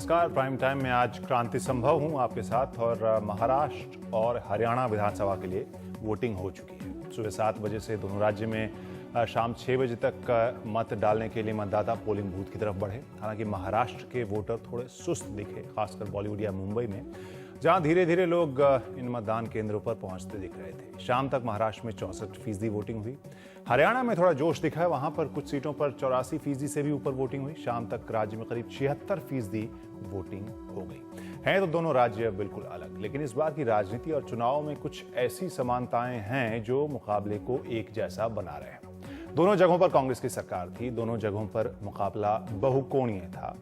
नमस्कार। Prime time में आज क्रांति संभव हूं आपके साथ और महाराष्ट्र और हरियाणा विधानसभा के लिए वोटिंग हो चुकी है। सुबह 7 बजे से दोनों राज्य में शाम 6 बजे तक मत डालने के लिए मतदाता पोलिंग बूथ की तरफ बढ़े। हालांकि महाराष्ट्र के वोटर थोड़े सुस्त दिखे, खासकर बॉलीवुड या मुंबई में, जहां धीरे धीरे लोग इन मतदान केंद्रों पर पहुंचते दिख रहे थे। शाम तक महाराष्ट्र में 64% वोटिंग हुई। हरियाणा में थोड़ा जोश दिखा है, वहां पर कुछ सीटों पर 84% से भी ऊपर वोटिंग हुई। शाम तक राज्य में करीब 76% वोटिंग हो गई। हैं तो दोनों राज्य बिल्कुल अलग, लेकिन इस बार की राजनीति और चुनाव में कुछ ऐसी समानताएं हैं जो मुकाबले को एक जैसा बना रहे हैं। दोनों जगहों पर कांग्रेस की सरकार थी, दोनों जगहों पर मुकाबला बहुकोणीय था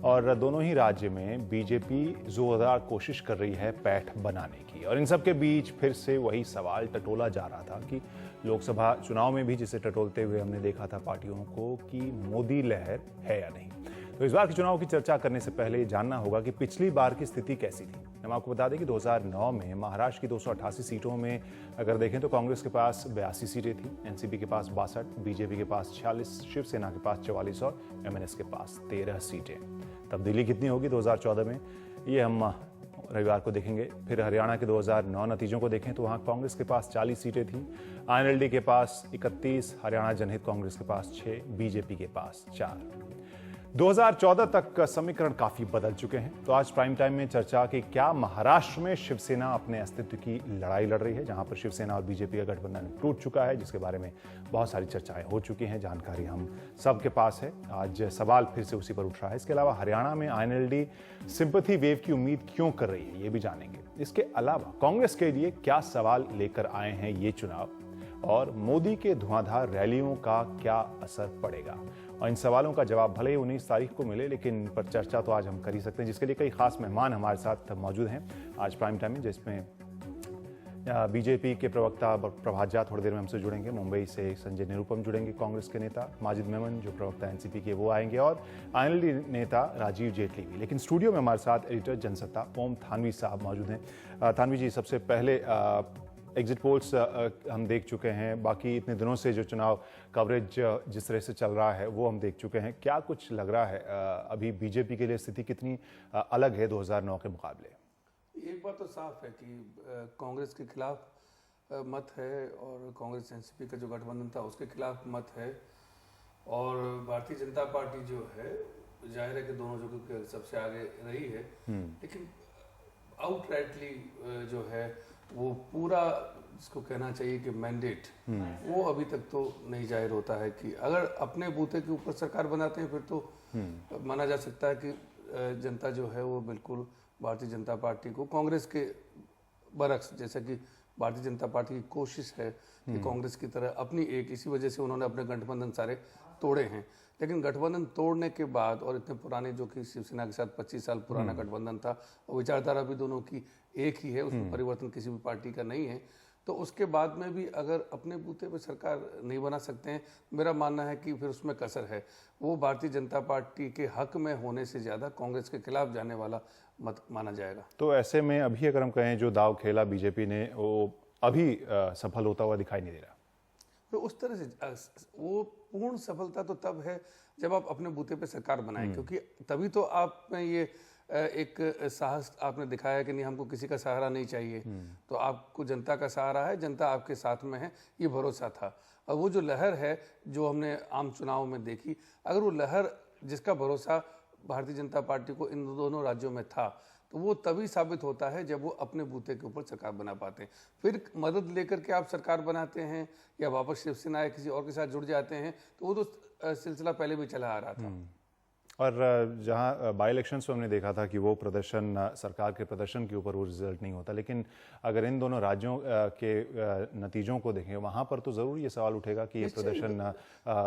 और दोनों ही राज्य में बीजेपी जोरदार कोशिश कर रही है पैठ बनाने की। और इन सब के बीच फिर से वही सवाल टटोला जा रहा था कि लोकसभा चुनाव में भी जिसे टटोलते हुए हमने देखा था पार्टियों को कि मोदी लहर है या नहीं। तो इस बार के चुनाव की चर्चा करने से पहले जानना होगा कि पिछली बार की स्थिति कैसी थी। हम आपको बता दें कि 2009 में महाराष्ट्र की 288 सीटों में अगर देखें तो कांग्रेस के पास 82 सीटें थी, एनसीपी के पास 62, बीजेपी के पास 46, शिवसेना के पास 44 और एमएनएस के पास 13 सीटें। तब्दीली कितनी होगी 2014 में, ये हम रविवार को देखेंगे। फिर हरियाणा के 2009 नतीजों को देखें तो वहां कांग्रेस के पास 40 सीटें थी, आईएनएलडी के पास 31, हरियाणा जनहित कांग्रेस के पास 6, बीजेपी के पास 4। 2014 तक समीकरण काफी बदल चुके हैं। तो आज प्राइम टाइम में चर्चा की क्या महाराष्ट्र में शिवसेना अपने अस्तित्व की लड़ाई लड़ रही है, जहां पर शिवसेना और बीजेपी का गठबंधन टूट चुका है, जिसके बारे में बहुत सारी चर्चाएं हो चुकी हैं, जानकारी हम सबके पास है। आज सवाल फिर से उसी पर उठ रहा है। इसके अलावा हरियाणा में आईएनएलडी सिंपैथी वेव की उम्मीद क्यों कर रही है, ये भी जानेंगे। इसके अलावा कांग्रेस के लिए क्या सवाल लेकर आए हैं ये चुनाव, और मोदी के धुआंधार रैलियों का क्या असर पड़ेगा। और इन सवालों का जवाब भले ही 19 तारीख को मिले, लेकिन इन पर चर्चा तो आज हम कर ही सकते हैं, जिसके लिए कई खास मेहमान हमारे साथ मौजूद हैं आज प्राइम टाइम में, जिसमें बीजेपी के प्रवक्ता प्रभात झा थोड़ी देर में हमसे जुड़ेंगे, मुंबई से संजय निरुपम जुड़ेंगे, कांग्रेस के नेता माजिद मेमन जो प्रवक्ता एनसीपी के वो आएंगे, और आईएनएलडी नेता राजीव जेटली भी। लेकिन स्टूडियो में हमारे साथ एडिटर जनसत्ता ओम थानवी साहब मौजूद हैं। थानवी जी, सबसे पहले एग्जिट पोल्स हम देख चुके हैं, बाकी इतने दिनों से जो चुनाव कवरेज जिस तरह से चल रहा है वो हम देख चुके हैं। क्या कुछ लग रहा है अभी बीजेपी के लिए स्थिति कितनी अलग है 2009 के मुकाबले? एक बात तो साफ है कि कांग्रेस के खिलाफ मत है और कांग्रेस एनसीपी का जो गठबंधन था उसके खिलाफ मत है, और भारतीय जनता पार्टी जो है जाहिर है कि दोनों जगहों के सबसे आगे रही है, लेकिन आउटराइटली जो है वो पूरा जिसको कहना चाहिए कि मैंडेट वो अभी तक तो नहीं जाहिर होता है कि अगर अपने बूते के ऊपर सरकार बनाते हैं फिर तो माना जा सकता है कि जनता जो है वो बिल्कुल भारतीय जनता पार्टी को कांग्रेस के बरक्स, जैसा कि भारतीय जनता पार्टी की कोशिश है कि कांग्रेस की तरह अपनी एक, इसी वजह से उन्होंने अपने गठबंधन सारे तोड़े हैं। लेकिन गठबंधन तोड़ने के बाद और इतने पुराने, जो कि शिवसेना के साथ 25 साल पुराना गठबंधन था और विचारधारा भी दोनों की एक ही है, उसमें परिवर्तन किसी भी पार्टी का नहीं है, तो उसके बाद में भी अगर अपने बूते पे सरकार नहीं बना सकते हैं, मेरा मानना है कि फिर उसमें कसर है। वो भारतीय जनता पार्टी के हक में होने से ज़्यादा कांग्रेस के खिलाफ जाने वाला मत माना जाएगा। तो ऐसे में अभी अगर हम कहें जो दाव खेला बीजेपी ने वो अभी सफल होता हुआ दिखाई नहीं दे रहा। तो उस तरह से वो पूर्ण सफलता तो तब है जब आप अपने बूते पे सरकार बनाएं, क्योंकि तभी तो आप में ये एक साहस आपने दिखाया कि नहीं, हमको किसी का सहारा नहीं चाहिए, तो आपको जनता का सहारा है, जनता आपके साथ में है, ये भरोसा था। और वो जो लहर है जो हमने आम चुनाव में देखी, अगर वो लहर जिसका भरोसा भारतीय जनता पार्टी को इन दोनों राज्यों में था, तो वो तभी साबित होता है जब वो अपने बूते के ऊपर सरकार बना पाते हैं। फिर मदद लेकर के आप सरकार बनाते हैं या वापस शिवसेना या किसी और के साथ जुड़ जाते हैं, तो वो तो सिलसिला पहले भी चला आ रहा था। और जहां बाई इलेक्शंस में हमने देखा था कि वो प्रदर्शन, सरकार के प्रदर्शन के ऊपर वो रिजल्ट नहीं होता, लेकिन अगर इन दोनों राज्यों के नतीजों को देखें वहां पर तो जरूर ये सवाल उठेगा कि ये प्रदर्शन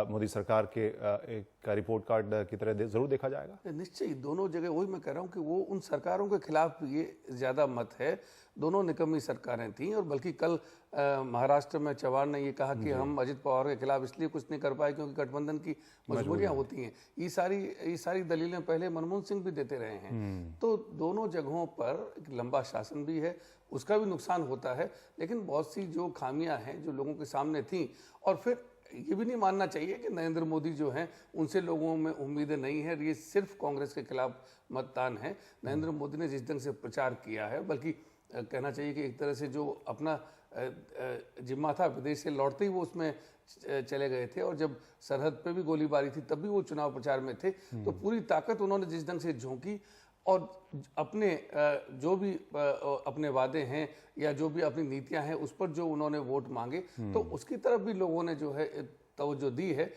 मोदी सरकार के का रिपोर्ट कार्ड की तरह जरूर देखा जाएगा। निश्चय दोनों जगह वही मैं कह रहा हूँ कि वो उन सरकारों के खिलाफ ये ज्यादा मत है, दोनों निकम्मी सरकारें थीं। और बल्कि कल महाराष्ट्र में चव्हाण ने ये कहा कि हम अजित पवार के खिलाफ इसलिए कुछ नहीं कर पाए क्योंकि गठबंधन की मजबूरियां होती हैं। ये सारी दलीलें पहले मनमोहन सिंह भी देते रहे हैं। तो दोनों जगहों पर एक लंबा शासन भी है, उसका भी नुकसान होता है, लेकिन बहुत सी जो खामियां हैं जो लोगों के सामने थी, और फिर ये भी नहीं मानना चाहिए कि नरेंद्र मोदी जो हैं उनसे लोगों में उम्मीदें नहीं है, ये सिर्फ कांग्रेस के खिलाफ मतदान है। नरेंद्र मोदी ने जिस ढंग से प्रचार किया है, बल्कि कहना चाहिए कि एक तरह से जो अपना जिम्मा था विदेश से लौटते ही वो उसमें चले गए थे, और जब सरहद पे भी गोलीबारी थी तब भी वो चुनाव प्रचार में थे। तो पूरी ताकत उन्होंने जिस ढंग से झोंकी और अपने जो भी अपने वादे हैं या जो भी अपनी नीतियां हैं उस पर जो उन्होंने वोट मांगे, तो उसकी तरफ भी लोगों ने जो है तवज्जो दी है।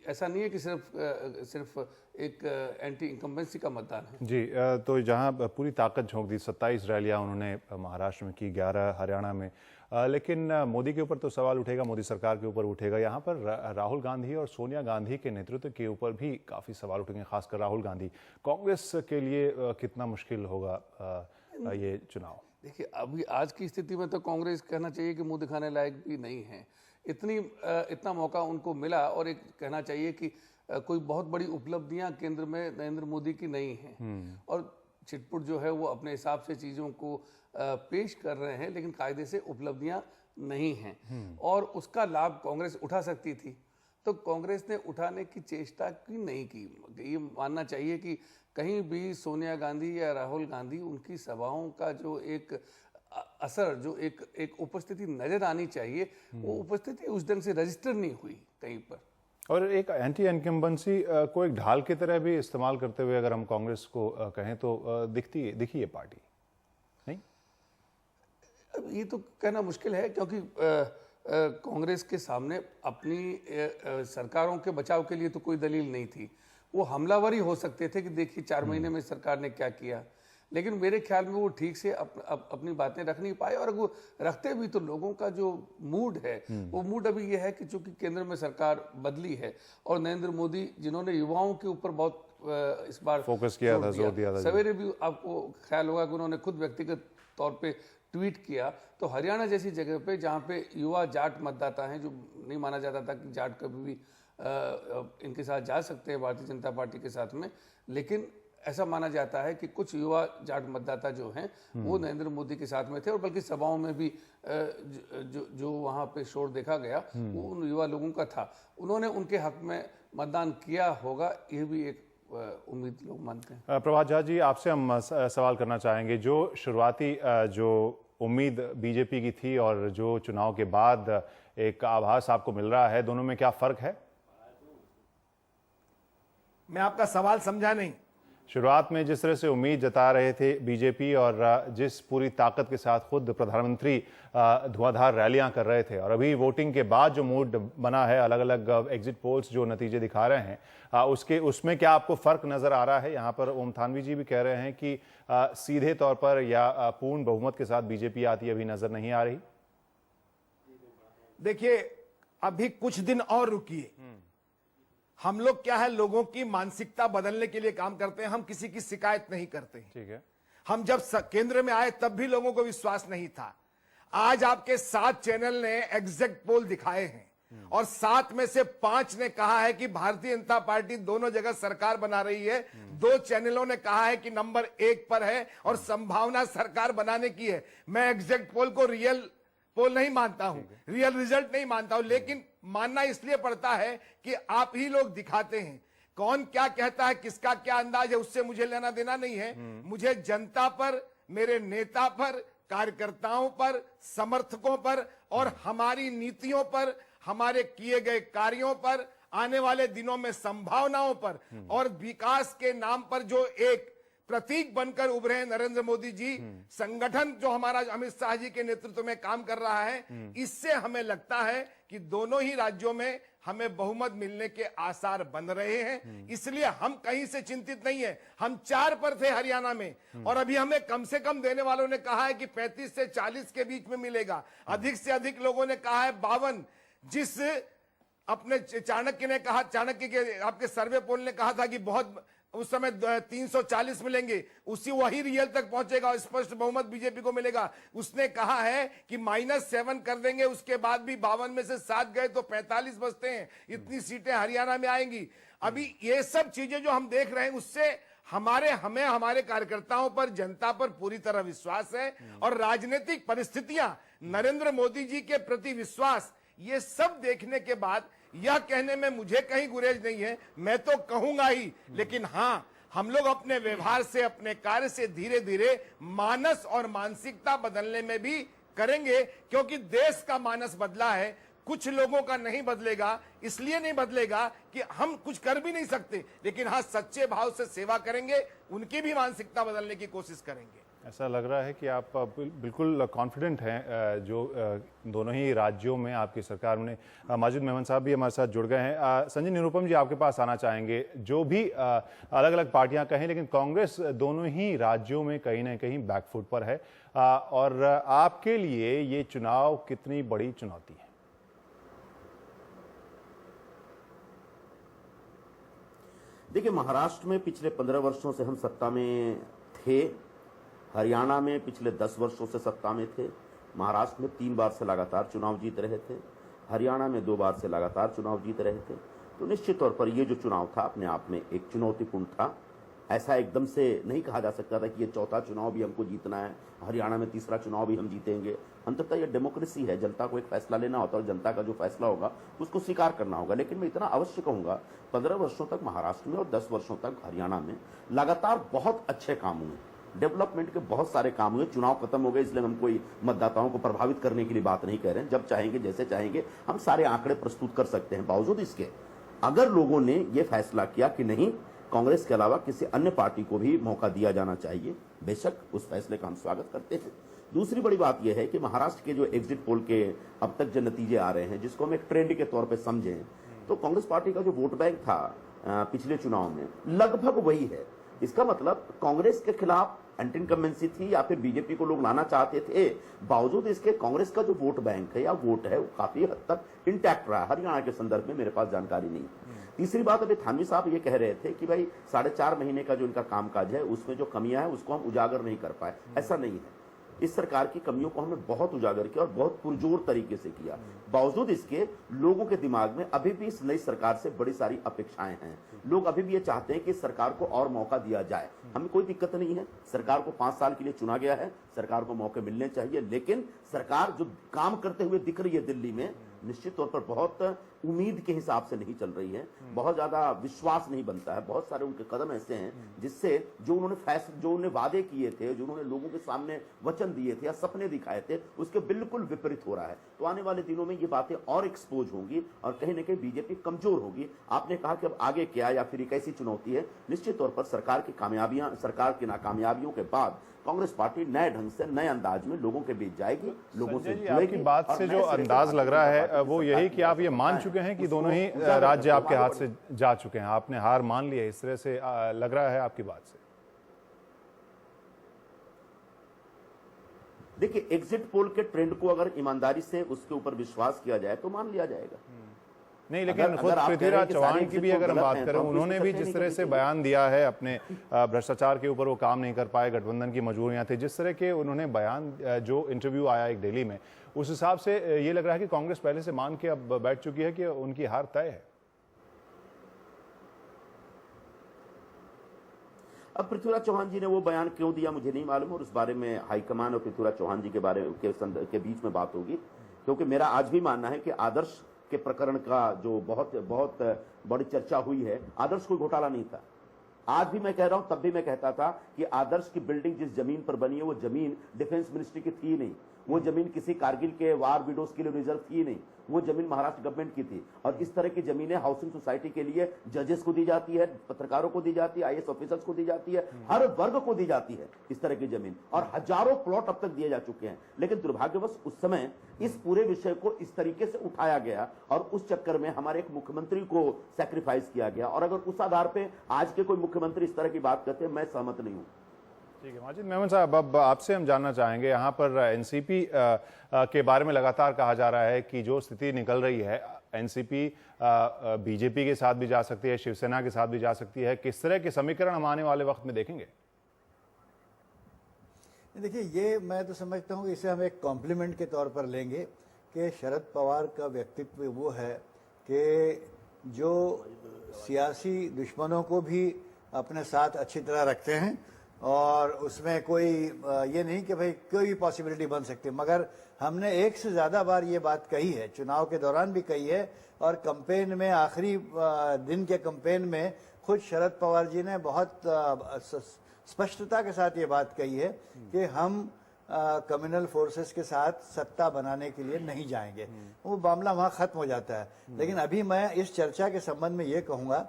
ऐसा नहीं है कि सिर्फ एक एंटी इनकम्बेंसी का मतदान है। जी, तो जहां पूरी ताकत झोंक दी, 27 रैलियां उन्होंने महाराष्ट्र में की, 11 हरियाणा में, लेकिन मोदी के ऊपर तो सवाल उठेगा, मोदी सरकार के ऊपर उठेगा। यहाँ पर राहुल गांधी और सोनिया गांधी के नेतृत्व के ऊपर भी काफ़ी सवाल उठेंगे, खासकर राहुल गांधी। कांग्रेस के लिए कितना मुश्किल होगा ये चुनाव? देखिए, अभी आज की स्थिति में तो कांग्रेस कहना चाहिए कि मुंह दिखाने लायक भी नहीं है। इतना मौका उनको मिला, और एक कहना चाहिए कि कोई बहुत बड़ी उपलब्धियां केंद्र में नरेंद्र मोदी की नहीं हैं, और छिटपुट जो है वो अपने हिसाब से चीज़ों को पेश कर रहे हैं, लेकिन कायदे से उपलब्धियां नहीं हैं, और उसका लाभ कांग्रेस उठा सकती थी। तो कांग्रेस ने उठाने की चेष्टा की नहीं की। ये मानना चाहिए कि कहीं भी सोनिया गांधी या राहुल गांधी, उनकी सभाओं का जो एक असर, जो एक उपस्थिति नजर आनी चाहिए, वो उपस्थिति उस ढंग से रजिस्टर नहीं हुई कहीं पर। और एक एंटी इनकम्बेंसी को एक ढाल की तरह भी इस्तेमाल करते हुए अगर हम कांग्रेस को कहें तो दिखी ये पार्टी नहीं? अब ये तो कहना मुश्किल है, क्योंकि कांग्रेस के सामने अपनी सरकारों के बचाव के लिए तो कोई दलील नहीं थी। वो हमलावर ही हो सकते थे कि देखिए 4 महीने में सरकार ने क्या किया, लेकिन मेरे ख्याल में वो ठीक से अपनी बातें रख नहीं पाए, और वो रखते भी तो लोगों का जो मूड है, वो मूड अभी ये है कि चूंकि केंद्र में सरकार बदली है, और नरेंद्र मोदी जिन्होंने युवाओं के ऊपर बहुत इस बार फोकस किया था, जोर दिया था। सवेरे भी आपको ख्याल होगा कि उन्होंने खुद व्यक्तिगत तौर पे ट्वीट किया, तो हरियाणा जैसी जगह पे जहाँ पे युवा जाट मतदाता हैं, जो नहीं माना जाता था कि जाट कभी भी इनके साथ जा सकते हैं भारतीय जनता पार्टी के साथ में, लेकिन ऐसा माना जाता है कि कुछ युवा जाट मतदाता जो हैं वो नरेंद्र मोदी के साथ में थे, और बल्कि सभाओं में भी जो वहाँ पे शोर देखा गया वो उन युवा लोगों का था। उन्होंने उनके हक में मतदान किया होगा, ये भी एक उम्मीद लोग मानते हैं। प्रभात झा जी, आपसे हम सवाल करना चाहेंगे, जो शुरुआती जो उम्मीद बीजेपी की थी और जो चुनाव के बाद एक आभास आपको मिल रहा है, दोनों में क्या फर्क है? मैं आपका सवाल समझा नहीं। शुरुआत में जिस तरह से उम्मीद जता रहे थे बीजेपी, और जिस पूरी ताकत के साथ खुद प्रधानमंत्री धुआंधार रैलियां कर रहे थे, और अभी वोटिंग के बाद जो मूड बना है, अलग अलग एग्जिट पोल्स जो नतीजे दिखा रहे हैं, उसमें क्या आपको फर्क नजर आ रहा है? यहाँ पर ओम थानवी जी भी कह रहे हैं कि सीधे तौर पर या पूर्ण बहुमत के साथ बीजेपी आती अभी नजर नहीं आ रही। देखिए, अभी कुछ दिन और रुकिए। हम लोग क्या है, लोगों की मानसिकता बदलने के लिए काम करते हैं, हम किसी की शिकायत नहीं करते। ठीक है। हम जब केंद्र में आए तब भी लोगों को विश्वास नहीं था। आज आपके 7 चैनल ने एग्जैक्ट पोल दिखाए हैं, और 7 में से 5 ने कहा है कि भारतीय जनता पार्टी दोनों जगह सरकार बना रही है। 2 चैनलों ने कहा है कि नंबर 1 पर है और संभावना सरकार बनाने की है। मैं एग्जैक्ट पोल को रियल पोल नहीं मानता हूं, रियल रिजल्ट नहीं मानता हूं, लेकिन मानना इसलिए पड़ता है कि आप ही लोग दिखाते हैं। कौन क्या कहता है, किसका क्या अंदाज है, उससे मुझे लेना देना नहीं है। मुझे जनता पर, मेरे नेता पर, कार्यकर्ताओं पर, समर्थकों पर और हमारी नीतियों पर, हमारे किए गए कार्यों पर, आने वाले दिनों में संभावनाओं पर और विकास के नाम पर जो एक प्रतीक बनकर उभरे हैं नरेंद्र मोदी जी, संगठन जो हमारा अमित शाह जी के नेतृत्व में काम कर रहा है, इससे हमें लगता है कि दोनों ही राज्यों में हमें बहुमत मिलने के आसार बन रहे हैं। इसलिए हम कहीं से चिंतित नहीं है। हम 4 पर थे हरियाणा में, और अभी हमें कम से कम देने वालों ने कहा है कि 35 से 40 के बीच में मिलेगा। अधिक से अधिक लोगों ने कहा है 52। जिस अपने चाणक्य ने कहा, चाणक्य के आपके सर्वे पोल ने कहा था कि बहुत उस समय 340 मिलेंगे, वही रियल तक पहुंचेगा और स्पष्ट बहुमत बीजेपी को मिलेगा। उसने कहा है कि -7 कर देंगे, उसके बाद भी 52 में से 7 गए तो 45 बचते हैं। इतनी सीटें हरियाणा में आएंगी। अभी ये सब चीजें जो हम देख रहे हैं, उससे हमें हमारे कार्यकर्ताओं पर, जनता पर पूरी तरह विश्वास है, और राजनीतिक परिस्थितियां, नरेंद्र मोदी जी के प्रति विश्वास ये सब देखने के बाद यह कहने में मुझे कहीं गुरेज नहीं है, मैं तो कहूंगा ही। लेकिन हां, हम लोग अपने व्यवहार से, अपने कार्य से धीरे धीरे मानस और मानसिकता बदलने में भी करेंगे, क्योंकि देश का मानस बदला है, कुछ लोगों का नहीं बदलेगा। इसलिए नहीं बदलेगा कि हम कुछ कर भी नहीं सकते, लेकिन हाँ, सच्चे भाव से सेवा करेंगे, उनकी भी मानसिकता बदलने की कोशिश करेंगे। ऐसा लग रहा है कि आप बिल्कुल कॉन्फिडेंट हैं, जो दोनों ही राज्यों में आपकी सरकार में। माजिद मेमन साहब भी हमारे साथ जुड़ गए हैं। संजय निरुपम जी, आपके पास आना चाहेंगे। जो भी अलग अलग पार्टियां कहें, लेकिन कांग्रेस दोनों ही राज्यों में कहीं ना कहीं बैकफुट पर है, और आपके लिए ये चुनाव कितनी बड़ी चुनौती है? देखिए, महाराष्ट्र में पिछले 15 वर्षों से हम सत्ता में थे, हरियाणा में पिछले 10 वर्षों से सत्ता में थे। महाराष्ट्र में 3 बार से लगातार चुनाव जीत रहे थे, हरियाणा में 2 बार से लगातार चुनाव जीत रहे थे। तो निश्चित तौर पर ये जो चुनाव था अपने आप में एक चुनौतीपूर्ण था। ऐसा एकदम से नहीं कहा जा सकता था कि ये चौथा चुनाव भी हमको जीतना है, हरियाणा में तीसरा चुनाव भी हम जीतेंगे। अंततः ये डेमोक्रेसी है, जनता को एक फैसला लेना होता है और जनता का जो फैसला होगा उसको स्वीकार करना होगा। लेकिन मैं इतना अवश्य कहूंगा, 15 वर्षों तक महाराष्ट्र में और 10 वर्षों तक हरियाणा में लगातार बहुत अच्छे काम हुए, डेवलपमेंट के बहुत सारे काम हुए। चुनाव खत्म हो गए, इसलिए हम कोई मतदाताओं को प्रभावित करने के लिए बात नहीं कह रहे हैं। जब चाहेंगे, जैसे चाहेंगे, हम सारे आंकड़े प्रस्तुत कर सकते हैं। बावजूद इसके, अगर लोगों ने यह फैसला किया कि नहीं, कांग्रेस के अलावा किसी अन्य पार्टी को भी मौका दिया जाना चाहिए, बेशक उस फैसले का हम स्वागत करते हैं। दूसरी बड़ी बात यह है कि महाराष्ट्र के जो एग्जिट पोल के अब तक जो नतीजे आ रहे हैं, जिसको हम एक ट्रेंड के तौर पे समझें, तो कांग्रेस पार्टी का जो वोट बैंक था पिछले चुनाव में लगभग वही है। इसका मतलब कांग्रेस के खिलाफ एंटी इनकम्बेंसी थी या फिर बीजेपी को लोग लाना चाहते थे, बावजूद इसके कांग्रेस का जो वोट बैंक है या वोट है वो काफी हद तक इंटैक्ट रहा। हरियाणा के संदर्भ में मेरे पास जानकारी नहीं। तीसरी बात, अभी थानवी साहब ये कह रहे थे कि भाई 4.5 महीने का जो इनका कामकाज है उसमें जो कमियां है उसको हम उजागर नहीं कर पाए। ऐसा नहीं है, इस सरकार की कमियों को हमने बहुत उजागर किया और बहुत पुरजोर तरीके से किया। बावजूद इसके लोगों के दिमाग में अभी भी इस नई सरकार से बड़ी सारी अपेक्षाएं हैं। लोग अभी भी ये चाहते हैं कि सरकार को और मौका दिया जाए। हमें कोई दिक्कत नहीं है, सरकार को 5 साल के लिए चुना गया है, सरकार को मौके मिलने चाहिए। लेकिन सरकार जो काम करते हुए दिख रही है दिल्ली में, निश्चित तौर पर बहुत उम्मीद के हिसाब से नहीं चल रही है, बहुत ज्यादा विश्वास नहीं बनता है। बहुत सारे उनके कदम ऐसे हैं जिससे जो उन्होंने वादे किए थे, जो उन्होंने लोगों के सामने वचन दिए थे या सपने दिखाए थे, उसके बिल्कुल विपरीत हो रहा है। तो आने वाले दिनों में ये बातें और एक्सपोज होंगी और कहीं ना कहीं बीजेपी कमजोर होगी। आपने कहा कि अब आगे क्या, या फिर एक ऐसी चुनौती है, निश्चित तौर पर सरकार की नाकामयाबियों के बाद कांग्रेस पार्टी नए ढंग से, नए अंदाज में लोगों के बीच जाएगी, लोगों से जुड़ेगी। आपकी बात से जो अंदाज लग रहा है वो यही कि आप ये मान चुके हैं कि दोनों ही राज्य आपके हाथ से जा चुके हैं, आपने हार मान ली है, इस तरह से लग रहा है आपकी बात से। देखिए, एग्जिट पोल के ट्रेंड को अगर ईमानदारी से उसके ऊपर विश्वास किया जाए तो मान लिया जाएगा। नहीं, लेकिन खुद पृथ्वीराज चौहान की भी अगर हम बात करें, उन्होंने भी जिस तरह से बयान दिया है अपने भ्रष्टाचार के ऊपर, वो काम नहीं कर पाए, गठबंधन की मजबूरियां थी, जिस तरह के उन्होंने बयान, जो इंटरव्यू आया एक दिल्ली में, उस हिसाब से ये लग रहा है कि कांग्रेस पहले से मान के अब बैठ चुकी है कि उनकी हार तय है। अब पृथ्वीराज चौहान जी ने वो बयान क्यों दिया मुझे नहीं मालूम, और उस बारे में हाईकमान और पृथ्वीराज चौहान जी के बारे के बीच में बात होगी। क्योंकि मेरा आज भी मानना है कि आदर्श के प्रकरण का जो बहुत बड़ी चर्चा हुई है, आदर्श कोई घोटाला नहीं था। आज भी मैं कह रहा हूं, तब भी मैं कहता था कि आदर्श की बिल्डिंग जिस जमीन पर बनी है वो जमीन डिफेंस मिनिस्ट्री की थी नहीं, वो जमीन किसी कारगिल के वार विडोज के लिए रिजर्व थी नहीं, वो जमीन महाराष्ट्र गवर्नमेंट की थी। और इस तरह की जमीनें हाउसिंग सोसाइटी के लिए जजेस को दी जाती है, पत्रकारों को दी जाती है, आईएएस ऑफिसर्स को दी जाती है, हर वर्ग को दी जाती है इस तरह की जमीन, और हजारों प्लॉट अब तक दिए जा चुके हैं। लेकिन दुर्भाग्यवश उस समय इस पूरे विषय को इस तरीके से उठाया गया और उस चक्कर में हमारे एक मुख्यमंत्री को सैक्रिफाइस किया गया। और अगर उस आधार पर आज के कोई मुख्यमंत्री इस तरह की बात करते हैं, मैं सहमत नहीं हूं। ठीक है माजिद मेमन साहब, अब आपसे हम जानना चाहेंगे, यहाँ पर एनसीपी के बारे में लगातार कहा जा रहा है कि जो स्थिति निकल रही है, एनसीपी बीजेपी के साथ भी जा सकती है, शिवसेना के साथ भी जा सकती है, किस तरह के समीकरण हम आने वाले वक्त में देखेंगे? देखिए, ये मैं तो समझता हूँ इसे हम एक कॉम्प्लीमेंट के तौर पर लेंगे कि शरद पवार का व्यक्तित्व वो है कि जो सियासी दुश्मनों को भी अपने साथ अच्छी तरह रखते हैं, और उसमें कोई ये नहीं कि भाई कोई भी पॉसिबिलिटी बन सकती है, मगर हमने एक से ज़्यादा बार ये बात कही है, चुनाव के दौरान भी कही है और कैंपेन में आखिरी दिन के कैंपेन में खुद शरद पवार जी ने बहुत स्पष्टता के साथ ये बात कही है कि हम कम्युनल फोर्सेस के साथ सत्ता बनाने के लिए नहीं जाएंगे। वो मामला वहाँ खत्म हो जाता है। लेकिन अभी मैं इस चर्चा के संबंध में ये कहूँगा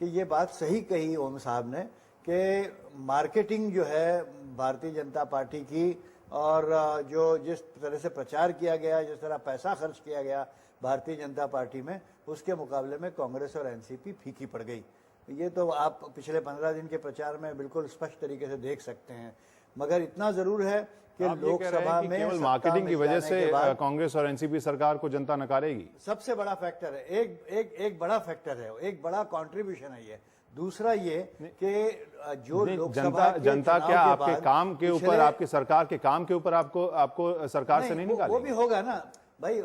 कि ये बात सही कही ओम साहब ने कि मार्केटिंग जो है भारतीय जनता पार्टी की और जो जिस तरह से प्रचार किया गया, जिस तरह पैसा खर्च किया गया भारतीय जनता पार्टी में, उसके मुकाबले में कांग्रेस और एनसीपी फीकी पड़ गई। ये तो आप पिछले 15 दिन के प्रचार में बिल्कुल स्पष्ट तरीके से देख सकते हैं। मगर इतना जरूर है कि लोकसभा में केवल मार्केटिंग की वजह से कांग्रेस और एनसीपी सरकार को जनता नकारेगी। सबसे बड़ा फैक्टर है, एक बड़ा फैक्टर है, एक बड़ा कंट्रीब्यूशन है ये। दूसरा ये कि जो लोकसभा जनता क्या आपके काम के ऊपर, आपकी सरकार के काम के ऊपर आपको सरकार से नहीं निकालेगी? वो भी होगा ना भाई,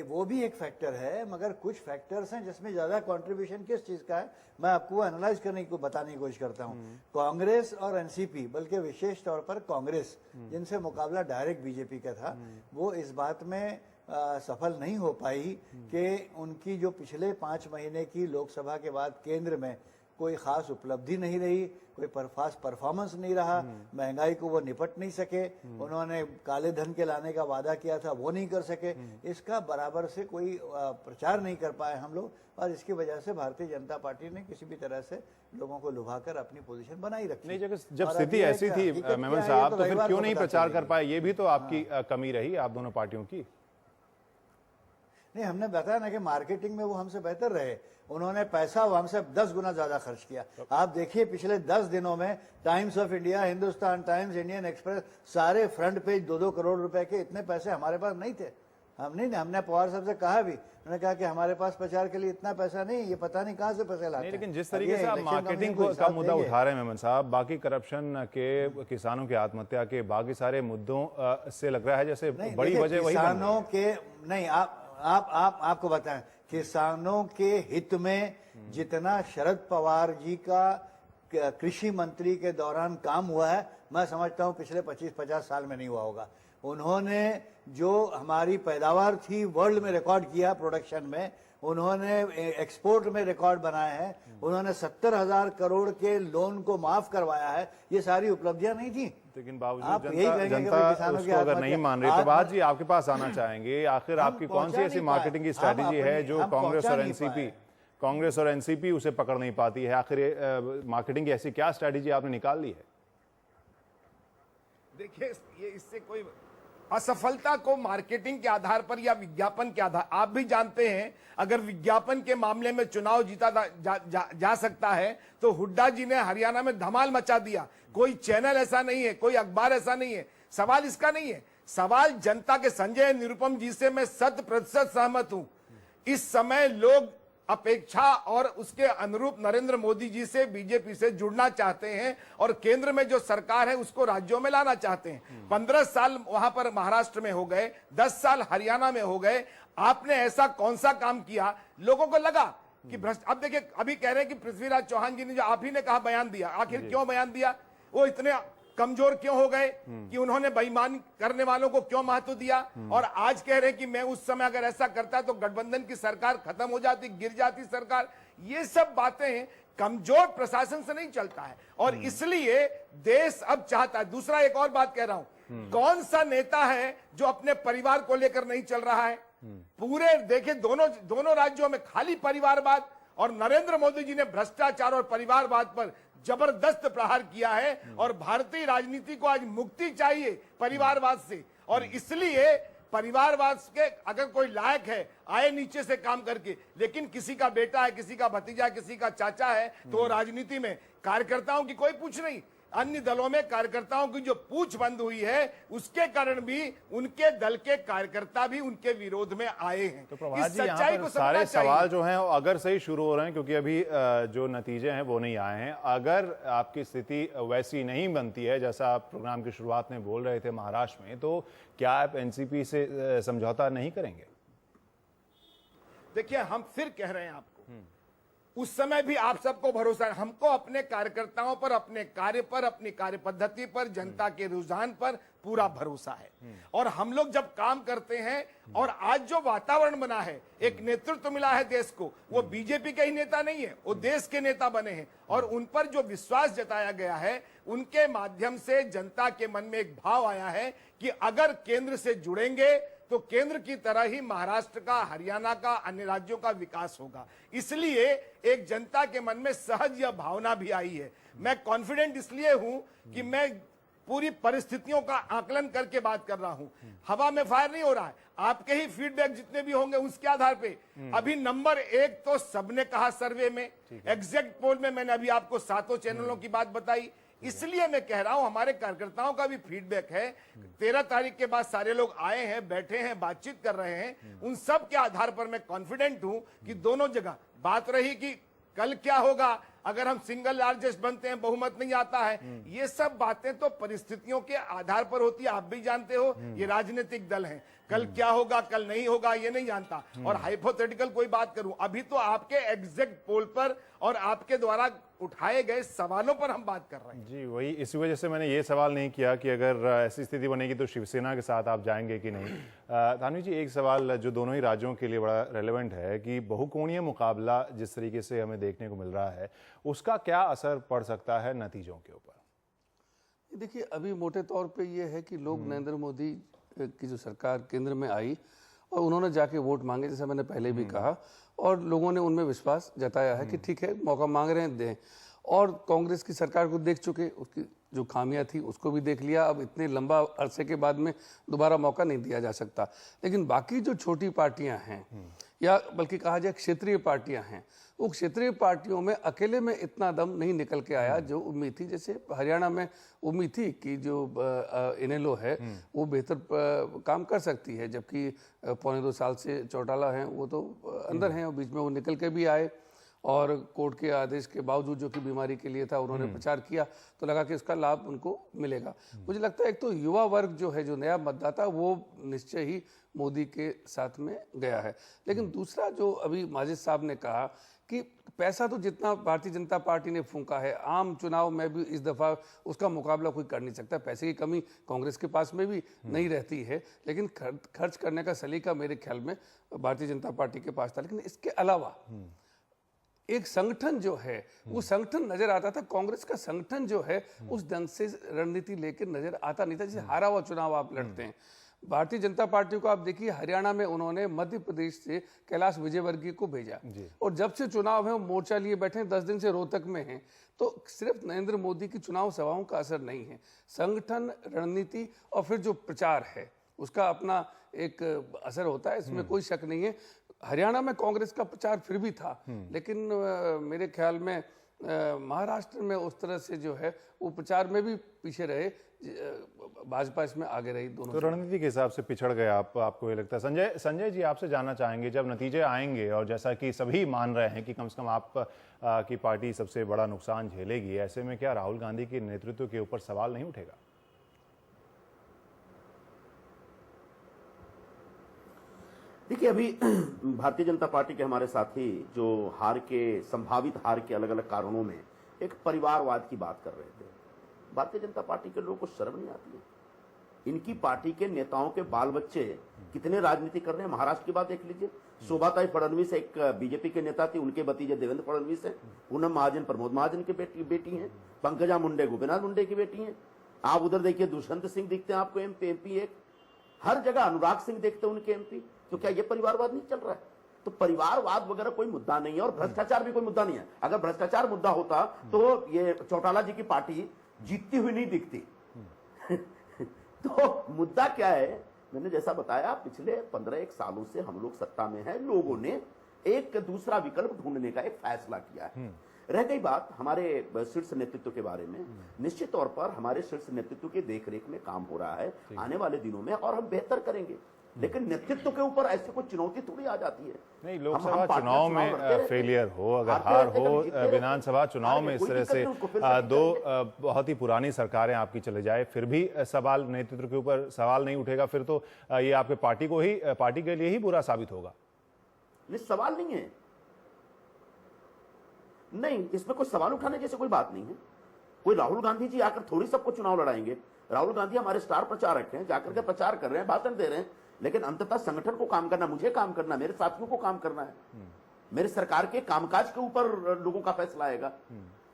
वो भी एक फैक्टर है, मगर कुछ फैक्टर्स हैं जिसमें ज्यादा कंट्रीब्यूशन किस चीज का है, मैं आपको एनालाइज करने की बताने की कोशिश करता हूं। कांग्रेस और एनसीपी, बल्कि विशेष तौर पर कांग्रेस, जिनसे मुकाबला डायरेक्ट बीजेपी का था, वो इस बात में सफल नहीं हो पाई कि उनकी जो पिछले 5 महीने की लोकसभा के बाद केंद्र में कोई खास उपलब्धि नहीं रही, कोई खास परफॉर्मेंस नहीं रहा, महंगाई को वो निपट नहीं सके, उन्होंने काले धन के लाने का वादा किया था वो नहीं कर सके, इसका बराबर से कोई प्रचार नहीं कर पाए हम लोग, और इसकी वजह से भारतीय जनता पार्टी ने किसी भी तरह से लोगों को लुभाकर अपनी पोजीशन बनाई रखी। नहीं, जब स्थिति ऐसी थी मेमन साहब, तो फिर क्यों नहीं प्रचार कर पाए? ये भी तो आपकी कमी रही आप दोनों पार्टियों की। नहीं, हमने बताया ना कि मार्केटिंग में वो हमसे बेहतर रहे, उन्होंने पैसा वो हमसे 10 गुना ज्यादा खर्च किया। आप देखिए पिछले 10 दिनों में times of India, Hindustan times, Indian express, सारे फ्रंट पेज 2-2 करोड़ रुपए के, इतने पैसे हमारे पास नहीं थे। हमने पवार साहब से कहा भी, उन्होंने कहा कि हमारे पास प्रचार के लिए इतना पैसा नहीं, ये पता नहीं कहां से पैसे लाते हैं। लेकिन जिस तरीके से आप मार्केटिंग का मुद्दा उठा रहे हैं मेमन साहब, बाकी करप्शन के, किसानों की आत्महत्या के, बाकी सारे मुद्दों से लग रहा है जैसे बड़ी वजह वही किसानों के नहीं, आपको बताएं, किसानों के हित में जितना शरद पवार जी का कृषि मंत्री के दौरान काम हुआ है, मैं समझता हूं पिछले 25-50 साल में नहीं हुआ होगा। उन्होंने जो हमारी पैदावार थी वर्ल्ड में रिकॉर्ड किया, प्रोडक्शन में उन्होंने एक्सपोर्ट में रिकॉर्ड बनाए हैं, उन्होंने 70,000 करोड़ के लोन को माफ करवाया है। ये सारी उपलब्धियां नहीं थी, लेकिन बावजूद जनता उसको अगर नहीं मान रही, तो बात जी आपके पास आना चाहेंगे, आखिर आपकी कौन सी ऐसी मार्केटिंग की स्ट्रैटेजी है जो कांग्रेस और एनसीपी उसे पकड़ नहीं पाती है? आखिर मार्केटिंग की ऐसी क्या स्ट्रैटेजी आपने निकाल ली है? देखिए, ये इससे कोई असफलता को मार्केटिंग के आधार पर या विज्ञापन के आधार, आप भी जानते हैं अगर विज्ञापन के मामले में चुनाव जीता जा सकता है तो हुड्डा जी ने हरियाणा में धमाल मचा दिया। कोई चैनल ऐसा नहीं है, कोई अखबार ऐसा नहीं है। सवाल इसका नहीं है, सवाल जनता के। संजय निरुपम जी से मैं 100% सहमत हूं। इस समय लोग अपेक्षा और उसके अनुरूप नरेंद्र मोदी जी से, बीजेपी से जुड़ना चाहते हैं और केंद्र में जो सरकार है उसको राज्यों में लाना चाहते हैं। 15 साल वहां पर महाराष्ट्र में हो गए, 10 साल हरियाणा में हो गए। आपने ऐसा कौन सा काम किया लोगों को लगा कि भ्रष्ट? अब देखिए, अभी कह रहे हैं कि पृथ्वीराज चौहान जी ने जो आप ही ने कहा बयान दिया, आखिर क्यों बयान दिया? वो इतने कमजोर क्यों हो गए कि उन्होंने बेईमान करने वालों को क्यों महत्व दिया? और आज कह रहे हैं कि मैं उस समय अगर ऐसा करता तो गठबंधन की सरकार खत्म हो जाती, गिर जाती सरकार। ये सब बातें कमजोर प्रशासन से नहीं चलता है और इसलिए देश अब चाहता है। दूसरा एक और बात कह रहा हूं, कौन सा नेता है जो अपने परिवार को लेकर नहीं चल रहा है? पूरे देखिए, दोनों राज्यों में खाली परिवारवाद, और नरेंद्र मोदी जी ने भ्रष्टाचार और परिवारवाद पर जबरदस्त प्रहार किया है। और भारतीय राजनीति को आज मुक्ति चाहिए परिवारवाद से, और इसलिए परिवारवाद के अगर कोई लायक है आए नीचे से काम करके, लेकिन किसी का बेटा है, किसी का भतीजा है, किसी का चाचा है, तो वो राजनीति में कार्यकर्ताओं की कोई पूछ नहीं। अन्य दलों में कार्यकर्ताओं की जो पूछ बंद हुई है उसके कारण भी उनके दल के कार्यकर्ता भी उनके विरोध में आए हैं। तो प्रभात जी, यहाँ पर सारे सवाल जो हैं अगर सही शुरू हो रहे हैं, क्योंकि अभी जो नतीजे हैं वो नहीं आए हैं। अगर आपकी स्थिति वैसी नहीं बनती है जैसा आप प्रोग्राम की शुरुआत में बोल रहे थे महाराष्ट्र में, तो क्या आप एनसीपी से समझौता नहीं करेंगे? देखिए, हम फिर कह रहे हैं आपको, उस समय भी आप सबको भरोसा है। हमको अपने कार्यकर्ताओं पर, अपने कार्य पर, अपनी कार्य पद्धति पर, जनता के रुझान पर पूरा भरोसा है। और हम लोग जब काम करते हैं, और आज जो वातावरण बना है, एक नेतृत्व मिला है देश को, वो बीजेपी के ही नेता नहीं है, वो देश के नेता बने हैं। और उन पर जो विश्वास जताया गया है, उनके माध्यम से जनता के मन में एक भाव आया है कि अगर केंद्र से जुड़ेंगे तो केंद्र की तरह ही महाराष्ट्र का, हरियाणा का, अन्य राज्यों का विकास होगा। इसलिए एक जनता के मन में सहज यह भावना भी आई है। मैं कॉन्फिडेंट इसलिए हूं कि मैं पूरी परिस्थितियों का आकलन करके बात कर रहा हूं। हवा में फायर नहीं हो रहा है। आपके ही फीडबैक जितने भी होंगे उसके आधार पे अभी नंबर 1 तो सबने कहा सर्वे में, एग्जैक्ट पोल में मैंने अभी आपको 7 चैनलों की बात बताई। इसलिए मैं कह रहा हूं, हमारे कार्यकर्ताओं का भी फीडबैक है। 13 तारीख के बाद सारे लोग आए हैं, बैठे हैं, बातचीत कर रहे हैं। उन सब के आधार पर मैं कॉन्फिडेंट हूं कि दोनों जगह बात रही कि कल क्या होगा अगर हम सिंगल लार्जेस्ट बनते हैं, बहुमत नहीं आता है। ये सब बातें तो परिस्थितियों के आधार पर होती है। आप भी जानते हो, ये राजनीतिक दल हैं। कल क्या होगा, कल नहीं होगा, ये नहीं जानता। और हाइपोथेटिकल कोई बात करूं, अभी तो आपके एग्जैक्ट पोल पर और आपके द्वारा उठाए गए सवालों पर हम बात कर रहे हैं। जी, वही इसी वजह से मैंने ये सवाल नहीं किया कि अगर ऐसी स्थिति बनेगी तो शिवसेना के साथ आप जाएंगे कि नहीं। धानवी जी, एक सवाल जो दोनों ही राज्यों के लिए बड़ा रेलेवेंट है कि बहुकोणीय मुकाबला जिस तरीके से हमें देखने को मिल रहा है, उसका क्या असर पड़ सकता है नतीजों के ऊपर? देखिए, अभी मोटे तौर पे ये है कि लोग नरेंद्र मोदी की जो सरकार केंद्र में आई और उन्होंने जाके वोट मांगे, जैसा मैंने पहले भी कहा, और लोगों ने उनमें विश्वास जताया है कि ठीक है, मौका मांग रहे हैं, दें। और कांग्रेस की सरकार को देख चुके, उसकी जो खामियां थी उसको भी देख लिया। अब इतने लंबा अरसे के बाद में दोबारा मौका नहीं दिया जा सकता। लेकिन बाकी जो छोटी पार्टियां हैं, या बल्कि कहा जाए क्षेत्रीय पार्टियां हैं, वो क्षेत्रीय पार्टियों में अकेले में इतना दम नहीं निकल के आया जो उम्मीद थी। जैसे हरियाणा में उम्मीद थी कि जो इनेलो है वो बेहतर काम कर सकती है, जबकि 1.25 साल से चौटाला हैं, वो तो अंदर हैं, और बीच में वो निकल के भी आए। और कोर्ट के आदेश के बावजूद, जो कि बीमारी के लिए था, उन्होंने प्रचार किया, तो लगा कि उसका लाभ उनको मिलेगा। मुझे लगता है एक तो युवा वर्ग जो है, जो नया मतदाता, वो निश्चय ही मोदी के साथ में गया है। लेकिन दूसरा जो अभी माजिद साहब ने कहा कि पैसा तो जितना भारतीय जनता पार्टी ने फूंका है, आम चुनाव में भी इस दफा उसका मुकाबला कोई कर नहीं सकता। पैसे की कमी कांग्रेस के पास में भी नहीं रहती है, लेकिन खर्च करने का सलीका मेरे ख्याल में भारतीय जनता पार्टी के पास था। लेकिन इसके अलावा एक संगठन जो है, वो संगठन नजर आता था। कांग्रेस का संगठन जो है उस ढंग से रणनीति लेकर नजर आता नहीं था। जैसे हारा हुआ चुनाव आप लड़ते हैं, भारतीय जनता पार्टी को आप देखिए, हरियाणा में उन्होंने मध्य प्रदेश से कैलाश विजयवर्गीय को भेजा, और जब से चुनाव है वो मोर्चा लिए बैठे, 10 दिन से रोहतक में हैं। तो सिर्फ नरेंद्र मोदी की चुनाव सभाओं का असर नहीं है, संगठन, रणनीति और फिर जो प्रचार है उसका अपना एक असर होता है, इसमें कोई शक नहीं है। हरियाणा में कांग्रेस का प्रचार फिर भी था, लेकिन मेरे ख्याल में महाराष्ट्र में उस तरह से जो है वो प्रचार में भी पीछे रहे, भाजपा इसमें आगे रही। दोनों तो रणनीति के हिसाब से पिछड़ गए आपको ये लगता है? संजय जी, आपसे जानना चाहेंगे, जब नतीजे आएंगे और जैसा कि सभी मान रहे हैं कि कम से कम आप की पार्टी सबसे बड़ा नुकसान झेलेगी, ऐसे में क्या राहुल गांधी के नेतृत्व के ऊपर सवाल नहीं उठेगा? देखिए, अभी भारतीय जनता पार्टी के हमारे साथी जो संभावित हार के अलग अलग कारणों में एक परिवारवाद की बात कर रहे थे। भारतीय जनता पार्टी के लोगों को शर्म नहीं आती है? इनकी पार्टी के नेताओं के बाल बच्चे कितने राजनीति कर रहे हैं। महाराष्ट्र की बात देख लीजिए, शोभाताई फडणवीस एक बीजेपी के नेता थी, उनके भतीजे देवेंद्र फडणवीस हैं। पूनम महाजन प्रमोद महाजन की बेटी हैं। पंकजा मुंडे गोपीनाथ मुंडे की बेटी हैं। आप उधर देखिए, दुष्यंत सिंह दिखते हैं आपको एमपी एक। हर जगह अनुराग सिंह देखते हैं उनके एमपी। तो क्या ये परिवारवाद नहीं चल रहा है? तो परिवारवाद वगैरह कोई मुद्दा नहीं है, और भ्रष्टाचार भी कोई मुद्दा नहीं है। अगर भ्रष्टाचार मुद्दा होता तो ये चौटाला जी की पार्टी जीतती हुई नहीं दिखती। तो मुद्दा क्या है? मैंने जैसा बताया, पिछले 15-1 सालों से हम लोग सत्ता में हैं। लोगों ने एक दूसरा विकल्प ढूंढने का एक फैसला किया है। रह गई बात हमारे शीर्ष नेतृत्व के बारे में, निश्चित तौर पर हमारे शीर्ष नेतृत्व की देखरेख में काम हो रहा है आने वाले दिनों में, और हम बेहतर करेंगे। लेकिन नेतृत्व के ऊपर ऐसी कोई चुनौती थोड़ी आ जाती है। नहीं, लोकसभा चुनाव में फेलियर हो, अगर हार हो, विधानसभा चुनाव में इस तरह से दो बहुत ही पुरानी सरकारें आपकी चले जाए, फिर भी सवाल नेतृत्व के ऊपर सवाल नहीं उठेगा, फिर तो ये आपके पार्टी के लिए ही बुरा साबित होगा। नहीं, सवाल नहीं है। नहीं, इसमें कोई सवाल उठाने जैसे कोई बात नहीं है। कोई राहुल गांधी जी आकर थोड़ी सबको चुनाव लड़ाएंगे। राहुल गांधी हमारे स्टार प्रचारक हैं, जाकर के प्रचार कर रहे हैं, भाषण दे रहे हैं, लेकिन अंततः संगठन को काम करना, मुझे काम करना, मेरे साथियों को काम करना है। मेरे सरकार के कामकाज के ऊपर लोगों का फैसला आएगा।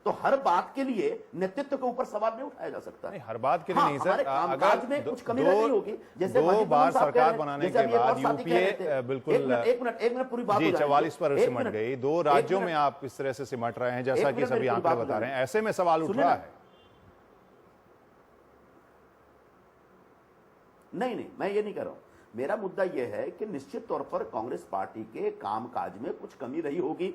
तो हर बात के लिए नेतृत्व के ऊपर सवाल नहीं उठाया जा सकता। नहीं, हर बात के लिए नहीं सर। हमारे कामकाज में कुछ कमी नहीं होगी। जैसे दो बार साहब कह सरकार रहे हैं, बनाने जैसे के अभी एक और बाद साथी कह रहे थे। यूपीए बिल्कुल एक मिनट पूरी बात जी हो जाए। 44 पर एक सिमट मिनट, गई। 2 एक राज्यों में मिनट। आप इस तरह से सिमट रहे हैं जैसा एक कि मिनट सभी मेरी आंकड़े बात बता रहे हैं, बताएं। ऐसे में सवाल उठ सुनिए रहा ना। है। नहीं, मैं ये नहीं कह रहा हूं। मेरा मुद्दा यह है कि निश्चित तौर पर कांग्रेस पार्टी के कामकाज में कुछ कमी रही होगी।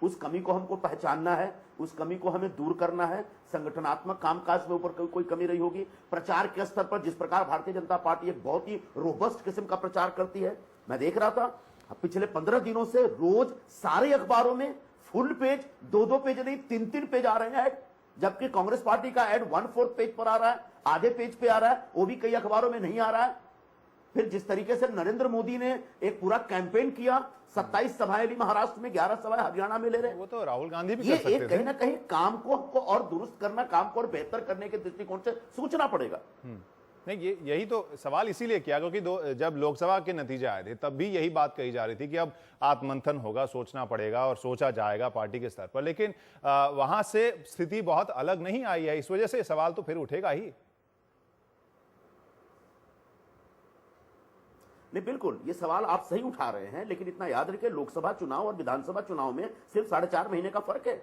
उस कमी को हमको पहचानना है, उस कमी को हमें दूर करना है। संगठनात्मक कामकाज में ऊपर कोई कमी रही होगी। प्रचार के स्तर पर जिस प्रकार भारतीय जनता पार्टी एक बहुत ही रोबस्ट किस्म का प्रचार करती है, मैं देख रहा था पिछले 15 दिनों से रोज सारे अखबारों में फुल पेज, 2-2 पेज नहीं 3-3 पेज आ रहे हैं ऐड, जबकि कांग्रेस पार्टी का ऐड 1/4 पेज पर आ रहा है, आधे पेज पे आ रहा है, वो भी कई अखबारों में नहीं आ रहा है। फिर जिस तरीके से नरेंद्र मोदी ने एक पूरा कैंपेन किया, 27 सभाएं ली महाराष्ट्र में, 11 सभाएं हरियाणा में ले रहे। वो तो राहुल गांधी भी ये कर सकते एक थे। कहीं ना कहीं काम को हमको और दुरुस्त करना, काम को और बेहतर करने के दृष्टिकोण से सोचना पड़ेगा। नहीं, यही तो सवाल इसीलिए किया क्योंकि जब लोकसभा के नतीजे आए थे तब भी यही बात कही जा रही थी कि अब आत्मंथन होगा, सोचना पड़ेगा और सोचा जाएगा पार्टी के स्तर पर, लेकिन वहां से स्थिति बहुत अलग नहीं आई है। इस वजह से सवाल तो फिर उठेगा ही। नहीं, बिल्कुल ये सवाल आप सही उठा रहे हैं, लेकिन इतना याद रखें लोकसभा चुनाव और विधानसभा चुनाव में सिर्फ 4.5 महीने का फर्क है।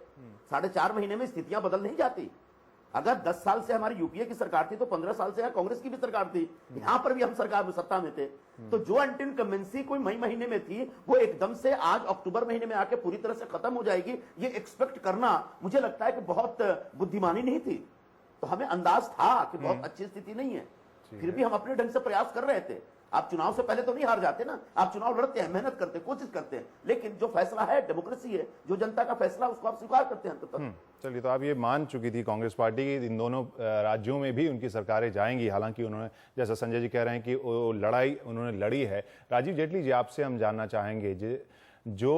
4.5 महीने में स्थितियां बदल नहीं जाती। अगर 10 साल से हमारी यूपीए की सरकार थी तो 15 साल से कांग्रेस की भी सरकार थी, यहां पर भी हम सरकार में सत्ता में थे। तो जो एंटी इनकम्बेंसी कोई मई महीने में थी वो एकदम से आज अक्टूबर महीने में आके पूरी तरह से खत्म हो जाएगी, ये एक्सपेक्ट करना मुझे लगता है कि बहुत बुद्धिमानी नहीं थी। तो हमें अंदाज था कि बहुत अच्छी स्थिति नहीं है, फिर भी हम अपने ढंग से प्रयास कर रहे थे। आप चुनाव से पहले तो नहीं हार जाते ना, आप चुनाव लड़ते हैं, मेहनत करते हैं, कोशिश करते हैं, लेकिन जो फैसला है डेमोक्रेसी है, जो जनता का फैसला उसको आप स्वीकार करते हैं। चलिए, तो आप ये मान चुकी थी कांग्रेस पार्टी की इन दोनों राज्यों में भी उनकी सरकारें जाएंगी। हालांकि उन्होंने, जैसा संजय जी कह रहे हैं कि वो लड़ाई उन्होंने लड़ी है। राजीव जेटली जी, आपसे हम जानना चाहेंगे जो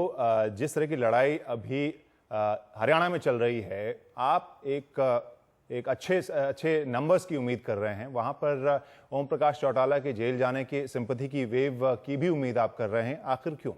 जिस तरह की लड़ाई अभी हरियाणा में चल रही है, आप एक अच्छे नंबर्स की उम्मीद कर रहे हैं। वहां पर ओम प्रकाश चौटाला के जेल जाने की सिंपैथी की वेव की भी उम्मीद आप कर रहे हैं, आखिर क्यों?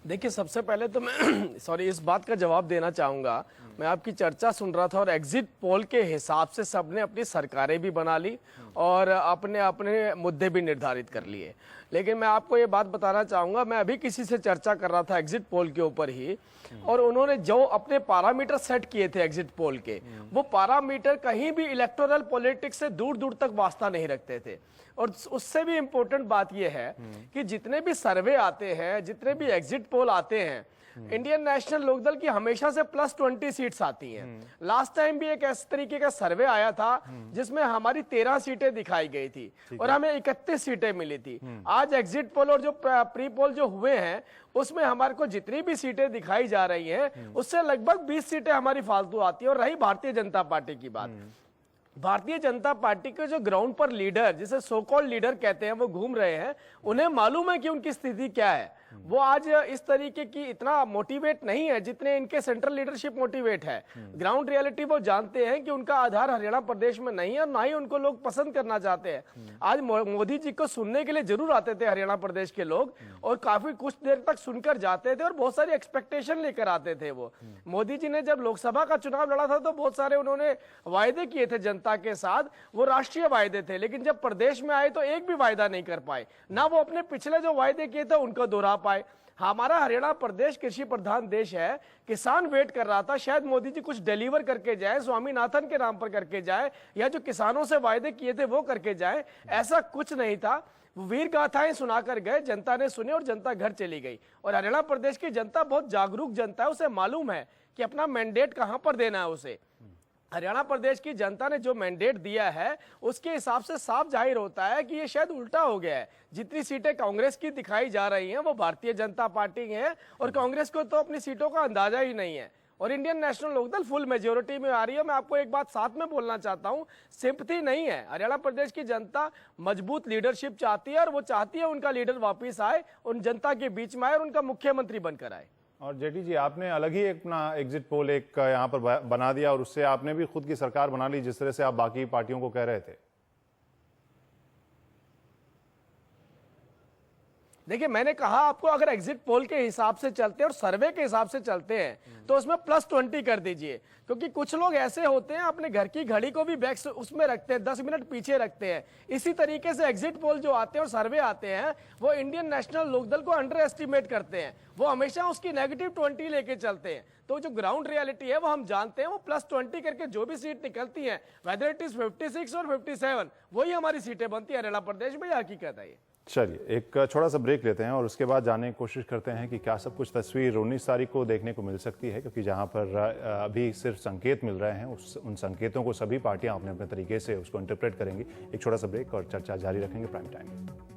देखिए, सबसे पहले तो मैं सॉरी इस बात का जवाब देना चाहूँगा। मैं आपकी चर्चा सुन रहा था और एग्जिट पोल के हिसाब से सबने अपनी सरकारें भी बना ली और अपने अपने मुद्दे भी निर्धारित कर लिए। लेकिन मैं आपको ये बात बताना चाहूँगा, मैं अभी किसी से चर्चा कर रहा था एग्जिट पोल के ऊपर ही, और उन्होंने जो अपने पैरामीटर सेट किए थे एग्जिट पोल के, वो पैरामीटर कहीं भी इलेक्टोरल पॉलिटिक्स से दूर दूर तक वास्ता नहीं रखते थे। और उससे भी इंपॉर्टेंट बात यह है कि जितने भी सर्वे आते हैं, जितने भी एग्जिट पोल आते हैं, इंडियन नेशनल लोकदल की हमेशा से +20 सीट्स आती हैं। लास्ट टाइम भी एक इस तरीके का सर्वे आया था जिसमें हमारी 13 सीटें दिखाई गई थी और हमें 31 सीटें मिली थी। आज एग्जिट पोल और जो प्री पोल जो हुए हैं उसमें हमारे को जितनी भी सीटें दिखाई जा रही हैं उससे लगभग 20 सीटें हमारी फालतू आती है। और रही भारतीय जनता पार्टी की बात, भारतीय जनता पार्टी के जो ग्राउंड पर लीडर, जिसे सो कॉल्ड लीडर कहते हैं, वो घूम रहे हैं। उन्हें मालूम है कि उनकी स्थिति क्या है। वो आज इस तरीके की इतना मोटिवेट नहीं है जितने इनके सेंट्रल लीडरशिप मोटिवेट है। ग्राउंड रियलिटी वो जानते हैं कि उनका आधार हरियाणा प्रदेश में नहीं है और ना ही उनको लोग पसंद करना चाहते हैं। आज मोदी जी को सुनने के लिए जरूर आते थे हरियाणा प्रदेश के लोग, और काफी कुछ देर तक सुनकर जाते थे और बहुत सारी एक्सपेक्टेशन लेकर आते थे। वो मोदी जी ने जब लोकसभा का चुनाव लड़ा था तो बहुत सारे उन्होंने वायदे किए थे जनता के साथ, वो राष्ट्रीय वायदे थे, लेकिन जब प्रदेश में आए तो एक भी वायदा नहीं कर पाए, ना वो अपने पिछले जो वायदे किए थे उनको दोहरा पाए। हमारा हरियाणा प्रदेश कृषि प्रधान देश है, किसान वेट कर रहा था शायद मोदी जी कुछ डिलीवर करके जाए, स्वामीनाथन के नाम पर करके जाए, या जो किसानों से वायदे किए थे वो करके जाए। ऐसा कुछ नहीं था। वीर गाथाएं सुनाकर गए, जनता ने सुने और जनता घर चली गई। और हरियाणा प्रदेश की जनता बहुत जागरूक जनता है, उसे मालूम है कि अपना मैंडेट कहां पर देना है उसे। हरियाणा प्रदेश की जनता ने जो मैंडेट दिया है उसके हिसाब से साफ जाहिर होता है कि ये शायद उल्टा हो गया है। जितनी सीटें कांग्रेस की दिखाई जा रही हैं वो भारतीय जनता पार्टी की है, और कांग्रेस को तो अपनी सीटों का अंदाजा ही नहीं है। और Indian national Lokdal full majority में आ रही है। मैं आपको एक बात साथ में बोलना चाहता हूं, सिंपैथी नहीं है। हरियाणा प्रदेश की जनता मजबूत लीडरशिप चाहती है और वो चाहती है उनका लीडर वापस आए, उन जनता के बीच में आए और उनका मुख्यमंत्री बनकर आए। और जेटी जी, आपने अलग ही अपना एग्जिट पोल एक यहाँ पर बना दिया और उससे आपने भी खुद की सरकार बना ली, जिस तरह से आप बाकी पार्टियों को कह रहे थे। देखिए, मैंने कहा आपको, अगर एग्जिट पोल के हिसाब से चलते हैं और सर्वे के हिसाब से चलते हैं तो उसमें +20 कर दीजिए, क्योंकि कुछ लोग ऐसे होते हैं अपने घर की घड़ी को भी बैक उसमें रखते हैं, 10 मिनट पीछे रखते हैं। इसी तरीके से एग्जिट पोल जो आते हैं और सर्वे आते हैं वो इंडियन नेशनल लोकदल को अंडर एस्टिमेट करते हैं, वो हमेशा उसकी -20 लेके चलते हैं। तो जो ग्राउंड रियलिटी है वो हम जानते हैं, वो +20 करके जो भी सीट निकलती है, वेदर इट इज 56 और 57, वही हमारी सीटें बनती है हरियाणा प्रदेश में। यह हकीकत है। चलिए एक छोटा सा ब्रेक लेते हैं और उसके बाद जानने की कोशिश करते हैं कि क्या सब कुछ तस्वीर 19 तारीख को देखने को मिल सकती है, क्योंकि जहां पर अभी सिर्फ संकेत मिल रहे हैं, उन संकेतों को सभी पार्टियां अपने अपने तरीके से उसको इंटरप्रेट करेंगी। एक छोटा सा ब्रेक और चर्चा जारी रखेंगे प्राइम टाइम में।